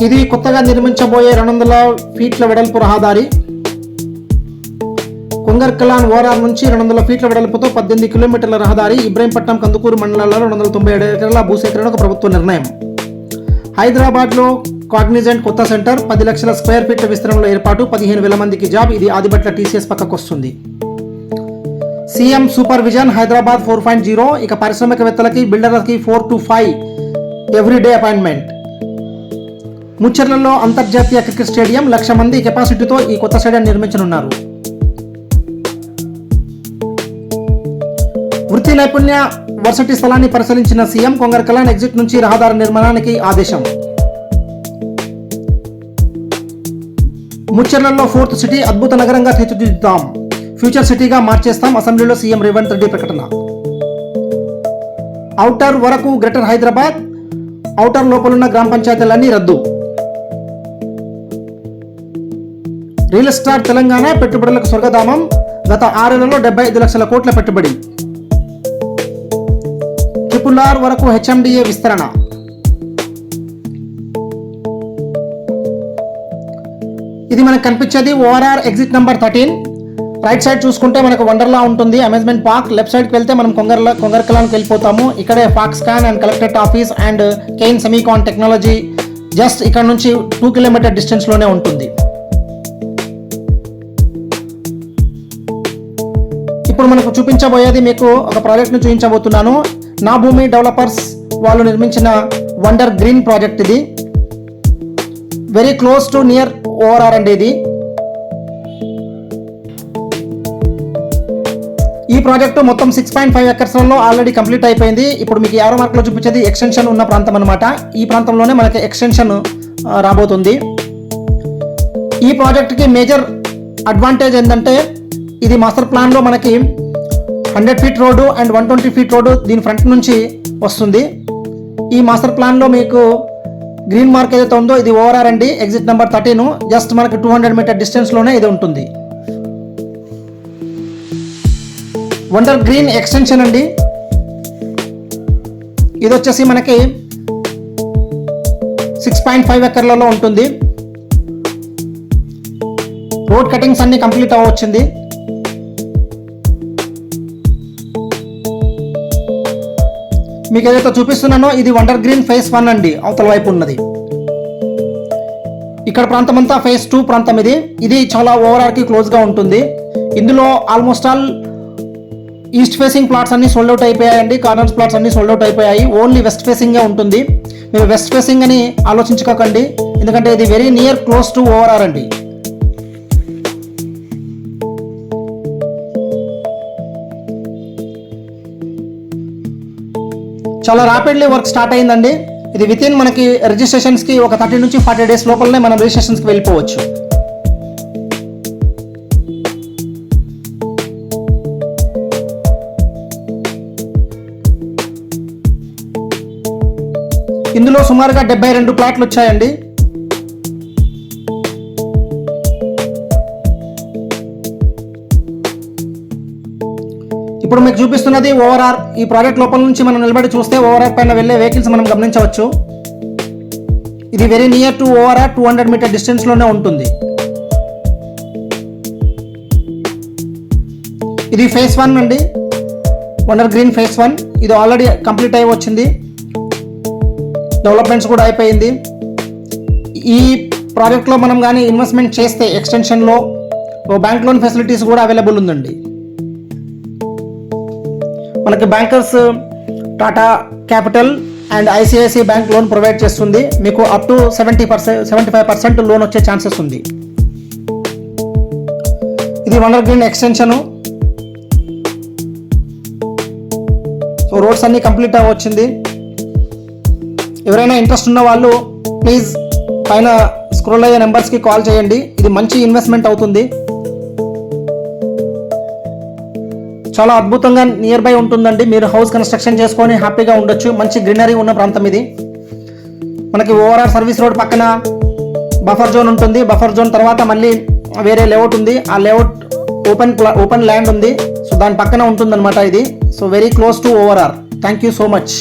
ఇది కొత్తగా నిర్మించబోయే 200 ఫీట్ల వెడల్పు రహదారి. కొంగర్కలాన్ ఓఆర్ఆర్ నుంచి 200 ఫీట్ల వెడల్పుతో 18 కిలోమీటర్ల రహదారి. ఇబ్రహీంపట్నం, కందుకూరు మండలాల్లో 297 ఎకరాల భూసేకరణకు ప్రభుత్వ నిర్ణయం. హైదరాబాద్లో కాగ్నిజెంట్ కొత్త సెంటర్ 10 లక్షల స్క్వేర్ ఫీట్ల విస్తరణలో ఏర్పాటు, 15,000 మందికి జాబ్. ఇది ఆదిబట్ల టీసీఎస్ పక్కకు వస్తుంది. CM supervision Hyderabad 4.0. ఇక పారిశ్రామికవేత్తలకి, బిల్డర్లకి 4 to 5 ఎవ్రీడే అపాయింట్మెంట్. ముచ్చర్లలో అంతర్జాతీయ క్రికెట్ స్టేడియం 1,00,000 మంది కెపాసిటీతో ఈ కొత్త స్టేడియం నిర్మించనున్నారు. వృత్తి నైపుణ్య వర్సిటీ స్థలాన్ని పరిశీలించిన సీఎం. కొంగర్కలాన్ ఎగ్జిట్ నుంచి రహదారి నిర్మాణానికి ఆదేశం. ముచ్చర్లలో 4th సిటీ అద్భుత నగరంగా తీర్చిదిద్దుతాం, ఫ్యూచర్ సిటీగా మార్చేస్తాం. అసెంబ్లీలో సీఎం రేవంత్ రెడ్డి ప్రకటన. ఔటర్ వరకు గ్రేటర్ హైదరాబాద్, ఔటర్ లోపలున్న గ్రామ పంచాయతీలన్నీ రద్దు. రియల్ ఎస్టేట్ తెలంగాణ పెట్టుబడులకు స్వర్గధామం. గత 6 ఏళ్లలో 75 లక్షల కోట్ల పెట్టుబడి. RRR వరకు హెచ్ఎండిఏ విస్తరణ. ఇది మనకు కనిపించేది ORR exit number 13. Right side చూసుకుంటే మనకు వండర్లా ఉంటుంది, అమ్యూజ్మెంట్ పార్క్. లెఫ్ట్ సైడ్కి వెళ్తే మనం కొంగర్కలాన్కి వెళ్ళిపోతాము. ఇక్కడే Foxconn and collectorate office and Cain SEMICON technology just ఇక్కడ నుంచి 2 కిలోమీటర్ డిస్టెన్స్లోనే ఉంటుంది. ఇప్పుడు మనకు చూపించబోయేది, మీకు ఒక ప్రాజెక్ట్ను చూపించబోతున్నాను. నా భూమి డెవలపర్స్ వాళ్ళు నిర్మించిన వండర్ గ్రీన్ ప్రాజెక్ట్. ఇది very close to near ORR అండి. ఇది ఈ ప్రాజెక్టు మొత్తం 6.5 ఎకర్స్లలో ఆల్రెడీ కంప్లీట్ అయిపోయింది. ఇప్పుడు మీకు 50 మార్కులో చూపించేది ఎక్స్టెన్షన్ ఉన్న ప్రాంతం అనమాట. ఈ ప్రాంతంలోనే మనకి ఎక్స్టెన్షన్ రాబోతుంది. ఈ ప్రాజెక్ట్కి మేజర్ అడ్వాంటేజ్ ఏంటంటే, ఇది మాస్టర్ ప్లాన్లో మనకి 100 feet road and 120 feet road దీని ఫ్రంట్ నుంచి వస్తుంది. ఈ మాస్టర్ ప్లాన్లో మీకు గ్రీన్ మార్క్ ఏదైతే ఉందో ఇది ఓఆర్ఆర్ అండి, ఎగ్జిట్ నెంబర్ 13. జస్ట్ మనకి 200 మీటర్ డిస్టెన్స్లోనే ఇది ఉంటుంది. వండర్ గ్రీన్ ఎక్స్టెన్షన్ అండి. ఇది వచ్చేసి మనకి 6.5 ఎకర్లలో ఉంటుంది. రోడ్ కటింగ్స్ అన్ని కంప్లీట్ అవ్వచ్చింది. మీకు ఏదైతే చూపిస్తున్నానో ఇది వండర్ గ్రీన్ ఫేజ్ 1 అండి, అవతల వైపు ఉన్నది. ఇక్కడ ప్రాంతం అంతా ఫేజ్ 2 ప్రాంతం. ఇది చాలా ఓవరాల్కి క్లోజ్గా ఉంటుంది. ఇందులో almost all east facing plots అన్ని సోల్డ్ అవుట్ అయిపోయాయండి. కార్నర్స్ ప్లాట్స్ అన్ని సోల్డ్ అవుట్ అయిపోయాయి. ఓన్లీ వెస్ట్ ఫేసింగే ఉంటుంది. మీరు వెస్ట్ ఫేసింగ్ అని ఆలోచించుకోకండి, ఎందుకంటే ఇది very near close to ORR అండి. చాలా ర్యాపిడ్లీ వర్క్ స్టార్ట్ అయిందండి. ఇది వితిన్ మనకి రిజిస్ట్రేషన్స్కి ఒక 30 నుంచి 40 డేస్ లోపలనే మనం రిజిస్ట్రేషన్స్కి వెళ్ళిపోవచ్చు. ఇందులో సుమారుగా 72 ప్లాట్లు వచ్చాయండి. ఇప్పుడు మీకు చూపిస్తున్నది ఓఆర్ఆర్. ఈ ప్రాజెక్ట్ లోపల నుంచి మనం నిలబడి చూస్తే ఓఆర్ఆర్ పైన వెళ్ళే వెహికల్స్ మనం గమనించవచ్చు. ఇది very near to ORR, 200 metre డిస్టెన్స్లోనే ఉంటుంది. ఇది ఫేజ్ 1 అండి, వండర్ గ్రీన్ ఫేజ్ 1. ఇది ఆల్రెడీ కంప్లీట్ అయి వచ్చింది, డెవలప్మెంట్స్ కూడా అయిపోయింది. ఈ ప్రాజెక్ట్లో మనం కానీ ఇన్వెస్ట్మెంట్ చేస్తే ఎక్స్టెన్షన్లో బ్యాంక్ లోన్ ఫెసిలిటీస్ కూడా అవైలబుల్ ఉందండి. మనకి bankers Tata capital and ICICI bank loan provide చేస్తుంది. మీకు అప్ టు 75% లోన్ వచ్చే ఛాన్సెస్ ఉంది. ఇది wonder green extension. So roads అన్నీ కంప్లీట్ అవ్వచ్చింది. ఎవరైనా ఇంట్రెస్ట్ ఉన్న వాళ్ళు ప్లీజ్ పైన స్క్రోల్ అయ్యే నెంబర్స్కి కాల్ చేయండి. ఇది మంచి ఇన్వెస్ట్మెంట్ అవుతుంది. చాలా అద్భుతంగా నియర్ బై ఉంటుందండి. మీరు హౌస్ కన్స్ట్రక్షన్ చేసుకొని హ్యాపీగా ఉండొచ్చు. మంచి గ్రీనరీ ఉన్న ప్రాంతం ఇది. మనకి ఓఆర్ఆర్ సర్వీస్ రోడ్ పక్కన బఫర్ జోన్ ఉంటుంది. బఫర్ జోన్ తర్వాత మళ్ళీ వేరే లేఅవుట్ ఉంది. ఆ లేఅవుట్ ఓపెన్ ల్యాండ్ ఉంది. సో దాని పక్కన ఉంటుందన్నమాట ఇది. So very close to ORR. Thank you so much.